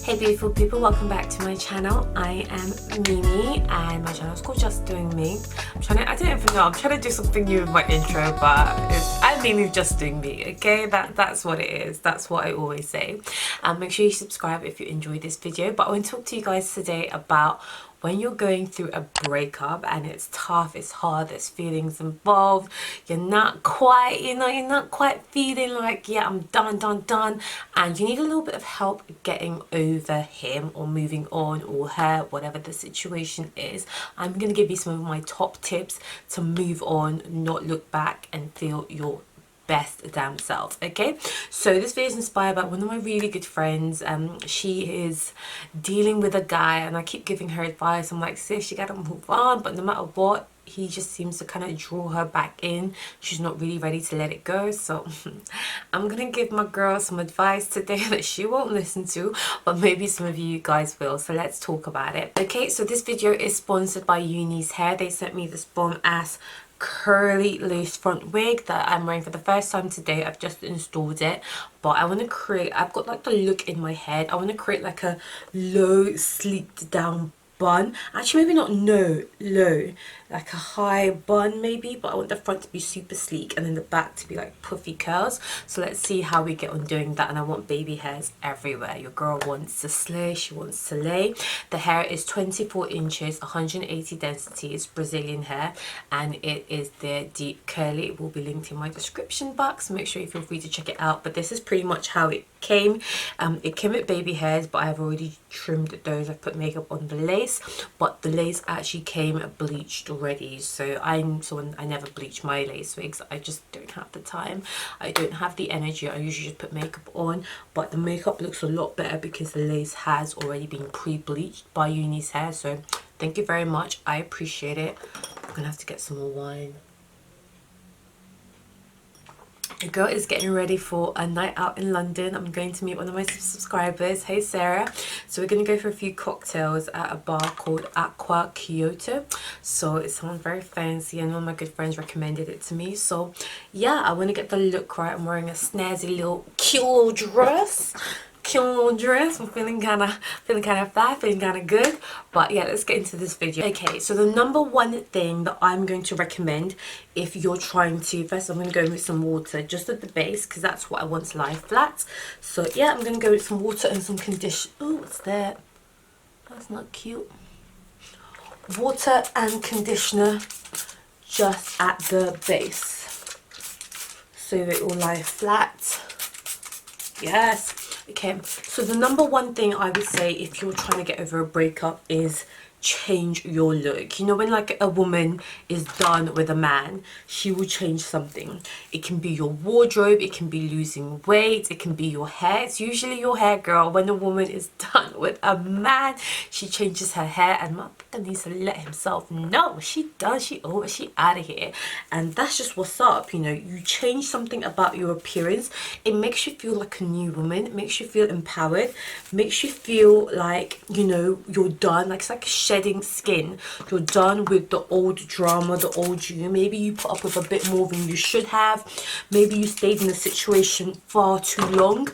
Hey beautiful people, welcome back to my channel. I am Mimi and my channel is called Just Doing Me. I'm trying to do something new with my intro, but I'm Mimi Just Doing Me, okay? That's what it is. That's what I always say. Make sure you subscribe if you enjoyed this video. But I want to talk to you guys today about when you're going through a breakup and it's tough, it's hard, there's feelings involved, you're not quite feeling like, yeah, I'm done, and you need a little bit of help getting over him or moving on or her, whatever the situation is. I'm going to give you some of my top tips to move on, not look back, and feel your best damn self. Okay, so this video is inspired by one of my really good friends. She is dealing with a guy and I keep giving her advice. I'm like, sis, you gotta move on, but no matter what, he just seems to kind of draw her back in. She's not really ready to let it go. So I'm gonna give my girl some advice today that she won't listen to, but maybe some of you guys will. So let's talk about it. Okay, so this video is sponsored by UNice Hair. They sent me this bomb ass curly lace front wig that I'm wearing for the first time today. I've just installed it, but I want to create, I've got like the look in my head. I want to create like a low sleeked down bun, actually maybe not low, like a high bun maybe, but I want the front to be super sleek and then the back to be like puffy curls. So let's see how we get on doing that. And I want baby hairs everywhere. Your girl wants to slay, she wants to lay. The hair is 24 inches, 180 density. It's Brazilian hair and it is the deep curly. It will be linked in my description box, make sure you feel free to check it out. But this is pretty much how it came. It came with baby hairs, but I've already trimmed those. I've put makeup on the lace, but the lace actually came bleached already. So I never bleach my lace wigs. I just don't have the time. I don't have the energy. I usually just put makeup on, but the makeup looks a lot better because the lace has already been pre-bleached by UNice Hair. So thank you very much. I appreciate it. I'm gonna have to get some more wine. The girl is getting ready for a night out in London. I'm going to meet one of my subscribers. Hey Sarah. So we're going to go for a few cocktails at a bar called Aqua Kyoto. So it sounds very fancy and one of my good friends recommended it to me. So yeah, I want to get the look right. I'm wearing a snazzy little cute little dress. I'm feeling kind of fat, feeling kind of good. But yeah, let's get into this video. Okay, so the number one thing that I'm going to recommend if you're trying to, first I'm going to go with some water just at the base because that's what I want to lie flat. So yeah, I'm going to go with some water and some conditioner. Oh, what's that? That's not cute. Water and conditioner just at the base so it will lie flat. Yes. Okay, so the number one thing I would say if you're trying to get over a breakup is change your look. You know, when like a woman is done with a man, she will change something. It can be your wardrobe, it can be losing weight, it can be your hair. It's usually your hair, girl. When a woman is done with a man, she changes her hair, and my brother needs to let himself know she done, she over, she out of here. And that's just what's up. You know, you change something about your appearance, it makes you feel like a new woman, it makes you feel empowered, makes you feel like, you know, you're done. Like it's like shedding skin. You're done with the old drama, the old you. Maybe you put up with a bit more than you should have. Maybe you stayed in a situation far too long.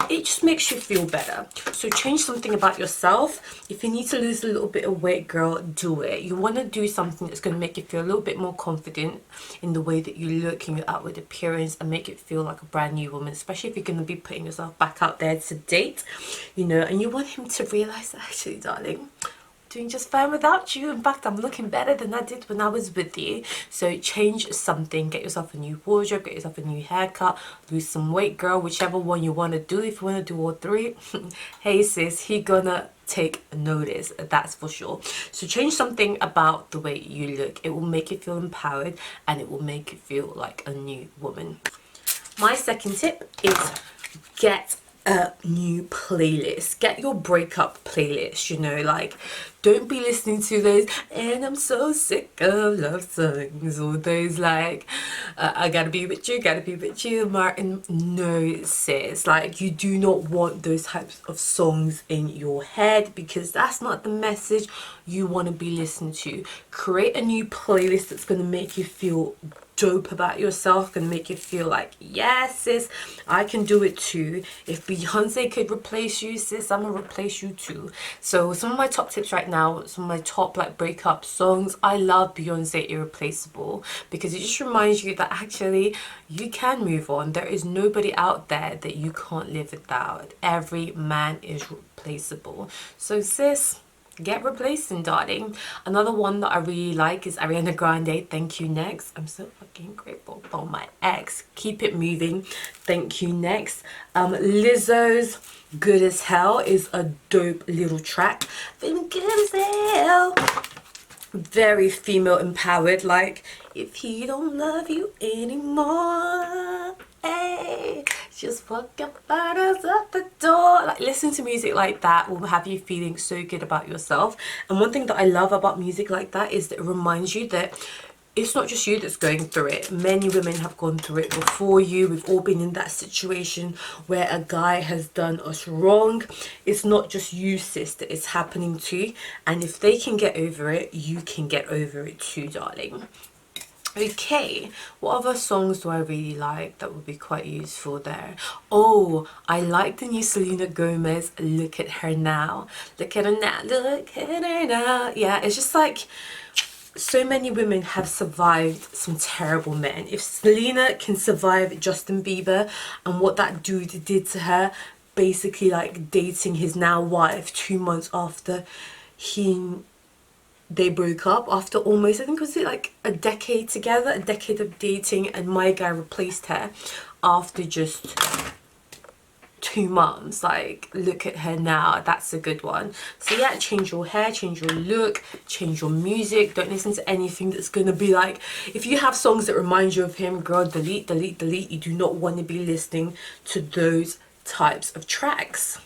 It just makes you feel better. So change something about yourself. If you need to lose a little bit of weight, girl, do it. You want to do something that's going to make you feel a little bit more confident in the way that you look in your outward appearance and make it feel like a brand new woman, especially if you're going to be putting yourself back out there to date, you know, and you want him to realize that, actually, darling, doing just fine without you. In fact, I'm looking better than I did when I was with you. So change something, get yourself a new wardrobe, get yourself a new haircut, lose some weight, girl, whichever one you want to do. If you want to do all three, hey sis, he gonna take notice, that's for sure. So change something about the way you look. It will make you feel empowered and it will make you feel like a new woman. My second tip is get a new playlist. Get your breakup playlist, you know, like Don't be listening to those, and I'm so sick of love songs, or those like, I gotta be with you, Martin. No, sis, like, you do not want those types of songs in your head, because that's not the message you want to be listening to. Create a new playlist that's going to make you feel dope about yourself, gonna make you feel like, yes sis, I can do it too. If Beyonce could replace you, sis, I'm gonna replace you too. So some of my top tips right now, some of my top like breakup songs, I love Beyonce Irreplaceable, because it just reminds you that actually you can move on. There is nobody out there that you can't live without. Every man is replaceable. So sis, get replacing, darling. Another one that I really like is Ariana Grande, Thank You Next. I'm so fucking grateful for my ex. Keep It Moving, Thank You Next. Lizzo's Good As Hell is a dope little track. Feeling good as hell. Very female empowered, like, if he don't love you anymore, hey, just fuck your bottles at the door. Like, listen to music like that will have you feeling so good about yourself. And one thing that I love about music like that is that it reminds you that it's not just you that's going through it. Many women have gone through it before you. We've all been in that situation where a guy has done us wrong. It's not just you, sis, that it's happening to. And if they can get over it, you can get over it too, darling. Okay, what other songs do I really like that would be quite useful there? Oh, I like the new Selena Gomez, Look at Her Now. Look at her now, look at her now. Yeah, it's just like, so many women have survived some terrible men. If Selena can survive Justin Bieber and what that dude did to her, basically like dating his now wife 2 months after they broke up, after almost, I think, was it like a decade together, a decade of dating, and my guy replaced her after just 2 months. Like, look at her now. That's a good one. So yeah, change your hair, change your look, change your music. Don't listen to anything that's gonna be like, if you have songs that remind you of him, girl, delete, delete, delete. You do not want to be listening to those types of tracks.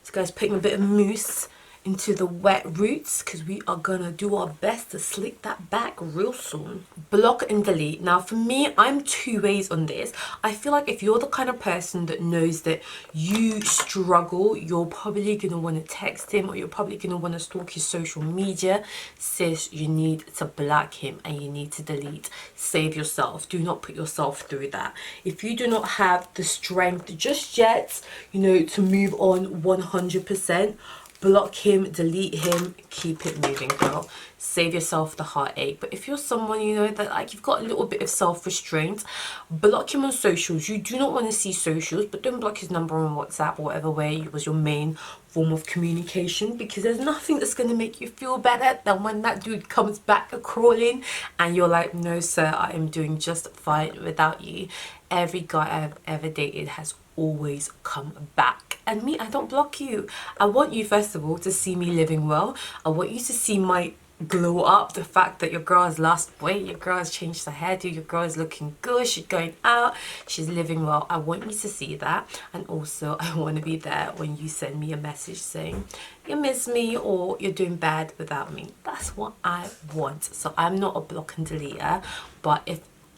So guys, putting a bit of mousse into the wet roots, because we are gonna do our best to slick that back real soon. Block and delete. Now for me, I'm 2 ways on this. I feel like if you're the kind of person that knows that you struggle, you're probably gonna want to text him, or you're probably gonna want to stalk his social media, sis, you need to block him and you need to delete. Save yourself. Do not put yourself through that. If you do not have the strength just yet, you know, to move on 100%, block him, delete him, keep it moving, girl. Save yourself the heartache. But if you're someone, you know, that like you've got a little bit of self-restraint, block him on socials. You do not want to see socials, but don't block his number on WhatsApp or whatever way was your main form of communication, because there's nothing that's going to make you feel better than when that dude comes back crawling and you're like, no sir, I am doing just fine without you. Every guy I've ever dated has always come back. And me, I don't block you. I want you, first of all, to see me living well. I want you to see my glow up, the fact that your girl has lost weight, your girl has changed her hairdo, your girl is looking good, she's going out, she's living well. I want you to see that. And also I want to be there when you send me a message saying you miss me or you're doing bad without me. That's what I want. So I'm not a block and deleter, but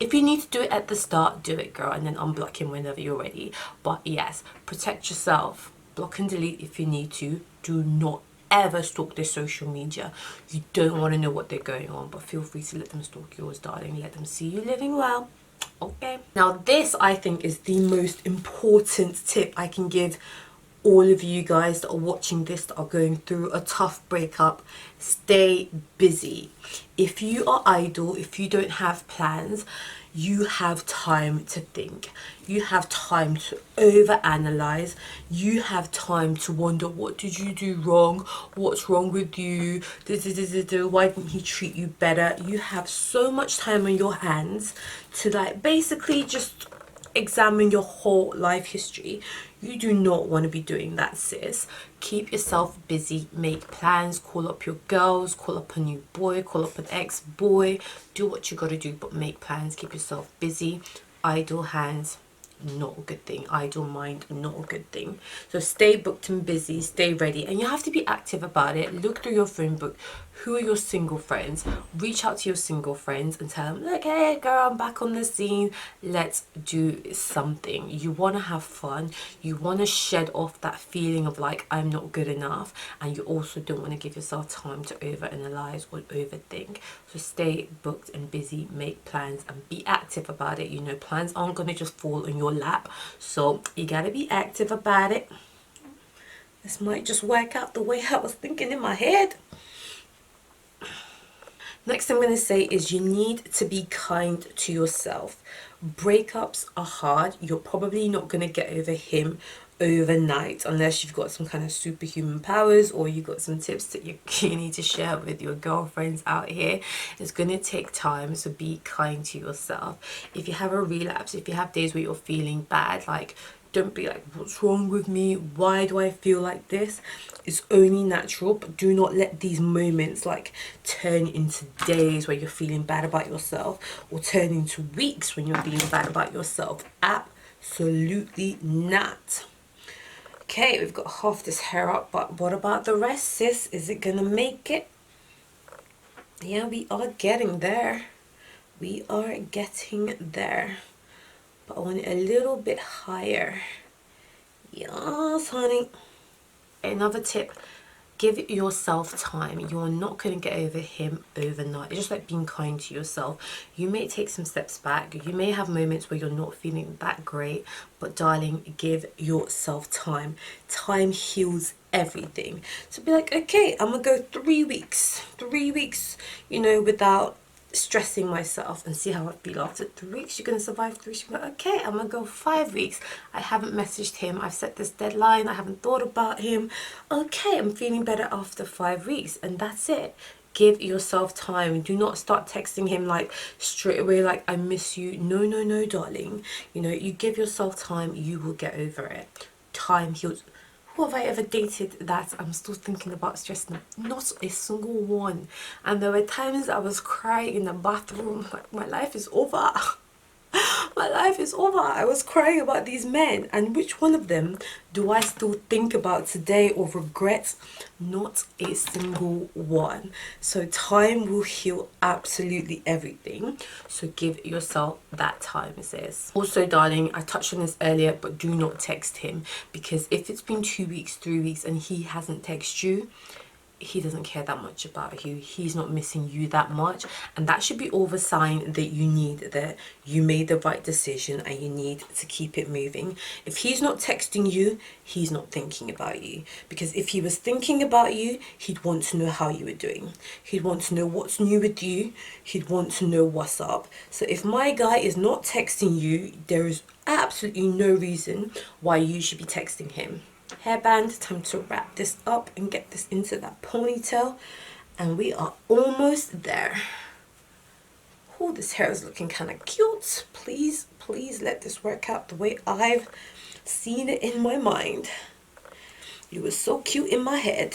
if you need to do it at the start, do it, girl, and then unblock him whenever you're ready. But yes, protect yourself. Block and delete if you need to. Do not ever stalk their social media. You don't want to know what they're going on, but feel free to let them stalk yours, darling. Let them see you living well. Okay. Now this, I think, is the most important tip I can give all of you guys that are watching this, that are going through a tough breakup. Stay busy. If you are idle, if you don't have plans, you have time to think. You have time to overanalyze. You have time to wonder, what did you do wrong? What's wrong with you? Why didn't he treat you better? You have so much time on your hands to like basically just examine your whole life history. You do not want to be doing that, sis. Keep yourself busy, make plans, call up your girls, call up a new boy, call up an ex-boy, do what you gotta do, but make plans, keep yourself busy. Idle hands not a good thing. Idle mind, not a good thing. So stay booked and busy, stay ready, and you have to be active about it. Look through your phone book. Who are your single friends? Reach out to your single friends and tell them, look, hey girl, I'm back on the scene. Let's do something. You want to have fun. You want to shed off that feeling of like, I'm not good enough. And you also don't want to give yourself time to overanalyze or overthink. So stay booked and busy, make plans and be active about it. You know, plans aren't going to just fall in your lap. So you got to be active about it. This might just work out the way I was thinking in my head. Next I'm going to say is you need to be kind to yourself. Breakups are hard. You're probably not going to get over him overnight unless you've got some kind of superhuman powers or you've got some tips that you need to share with your girlfriends out here. It's going to take time, so be kind to yourself. If you have a relapse, if you have days where you're feeling bad, like, don't be like, what's wrong with me? Why do I feel like this? It's only natural, but do not let these moments like turn into days where you're feeling bad about yourself or turn into weeks when you're feeling bad about yourself. Absolutely not. Okay, we've got half this hair up, but what about the rest, sis? Is it gonna make it? Yeah, we are getting there. We are getting there. But I want it a little bit higher. Yes, honey. Another tip, give yourself time. You're not going to get over him overnight. It's just like being kind to yourself. You may take some steps back. You may have moments where you're not feeling that great. But darling, give yourself time. Time heals everything. So be like, okay, I'm going to go 3 weeks. 3 weeks, you know, without stressing myself and see how I feel after 3 weeks. You're going to survive 3 weeks. You're like, okay, I'm going to go 5 weeks. I haven't messaged him. I've set this deadline. I haven't thought about him. Okay, I'm feeling better after 5 weeks. And that's it. Give yourself time. Do not start texting him like straight away like, I miss you. No, no, no, darling. You know, you give yourself time, you will get over it. Time heals. Who have I ever dated that I'm still thinking about stressing them? Not a single one. And there were times I was crying in the bathroom, like my life is over. My life is over. I was crying about these men, and which one of them do I still think about today or regret? Not a single one. So time will heal absolutely everything. So give yourself that time, sis. Also, darling, I touched on this earlier, but do not text him, because if it's been 2 weeks, 3 weeks and he hasn't texted you, he doesn't care that much about you. He's not missing you that much, and that should be all the sign that you need, that you made the right decision and you need to keep it moving. If he's not texting you, he's not thinking about you, because if he was thinking about you, he'd want to know how you were doing. He'd want to know what's new with you. He'd want to know what's up. So if my guy is not texting you, there is absolutely no reason why you should be texting him. Hairband, time to wrap this up and get this into that ponytail, and we are almost there. Oh, this hair is looking kind of cute. Please let this work out the way I've seen it in my mind. You were so cute in my head.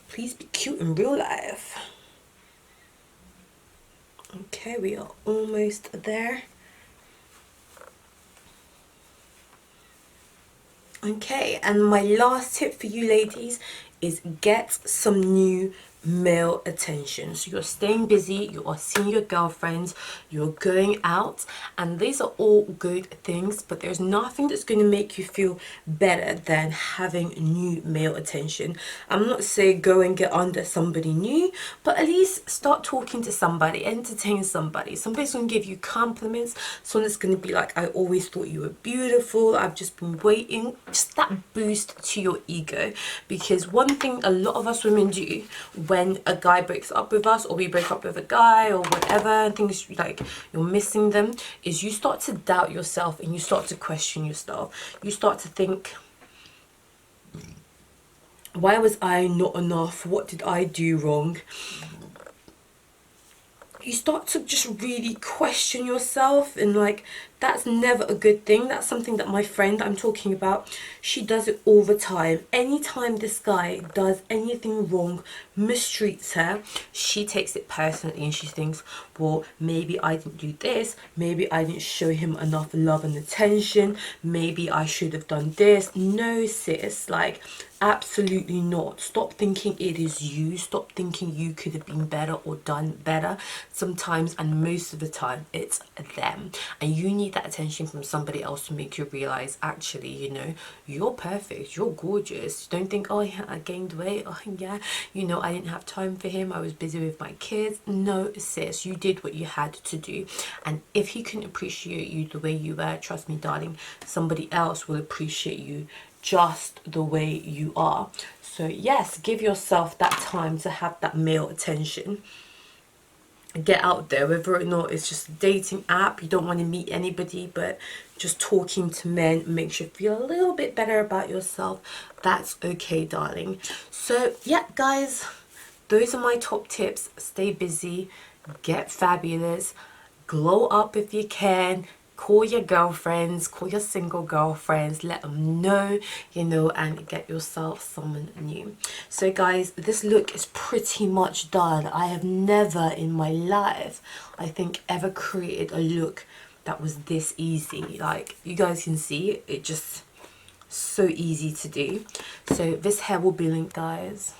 Please be cute in real life. Okay, we are almost there. Okay, and my last tip for you ladies is get some new male attention. So you're staying busy, you are seeing your girlfriends, you're going out, and these are all good things, but there's nothing that's going to make you feel better than having new male attention. I'm not saying go and get under somebody new, but at least start talking to somebody, entertain somebody. Somebody's going to give you compliments. Someone's going to be like, I always thought you were beautiful, I've just been waiting. Just that boost to your ego, because one thing a lot of us women do when a guy breaks up with us, or we break up with a guy or whatever, and things like you're missing them, is you start to doubt yourself and you start to question yourself. You start to think, why was I not enough? What did I do wrong? You start to just really question yourself and like That's never a good thing. That's something that my friend I'm talking about, she does it all the time. Anytime this guy does anything wrong, mistreats her, she takes it personally and she thinks, well, maybe I didn't do this, maybe I didn't show him enough love and attention, maybe I should have done this. No, sis, like, absolutely not. Stop thinking it is you. Stop thinking you could have been better or done better. Sometimes, and most of the time, it's them, and you need that attention from somebody else to make you realize, actually, you know, you're perfect, you're gorgeous. Don't think, oh yeah, I gained weight, oh yeah, you know, I didn't have time for him, I was busy with my kids. No, sis, you did what you had to do, and if he couldn't appreciate you the way you were, trust me, darling, somebody else will appreciate you just the way you are. So yes, give yourself that time to have that male attention. Get out there, whether or not it's just a dating app, you don't want to meet anybody, but just talking to men makes you feel a little bit better about yourself. That's okay, darling. So yeah, guys, those are my top tips. Stay busy, get fabulous, glow up if you can. Call your girlfriends, call your single girlfriends, let them know, you know, and get yourself someone new. So guys, this look is pretty much done. I have never in my life, I think, ever created a look that was this easy. Like, you guys can see, it just so easy to do. So this hair will be linked, guys.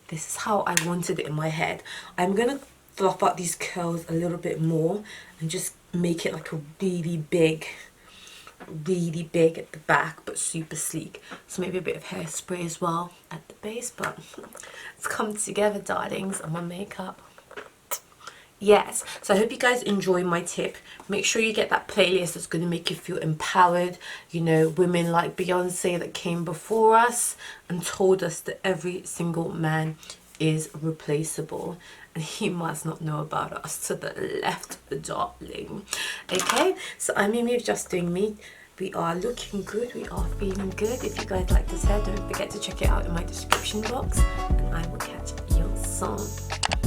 This is how I wanted it in my head. I'm gonna fluff out these curls a little bit more and just make it like a really big at the back, but super sleek. So maybe a bit of hairspray as well at the base, but it's come together, darlings, on my makeup. Yes, so I hope you guys enjoy my tip. Make sure you get that playlist that's going to make you feel empowered. You know, women like Beyonce that came before us and told us that every single man is replaceable, and he must not know about us. To the left, darling. Okay, so I'm Mimi of Just Doing Me. We are looking good, we are feeling good. If you guys like this hair, don't forget to check it out in my description box, and I will catch you soon.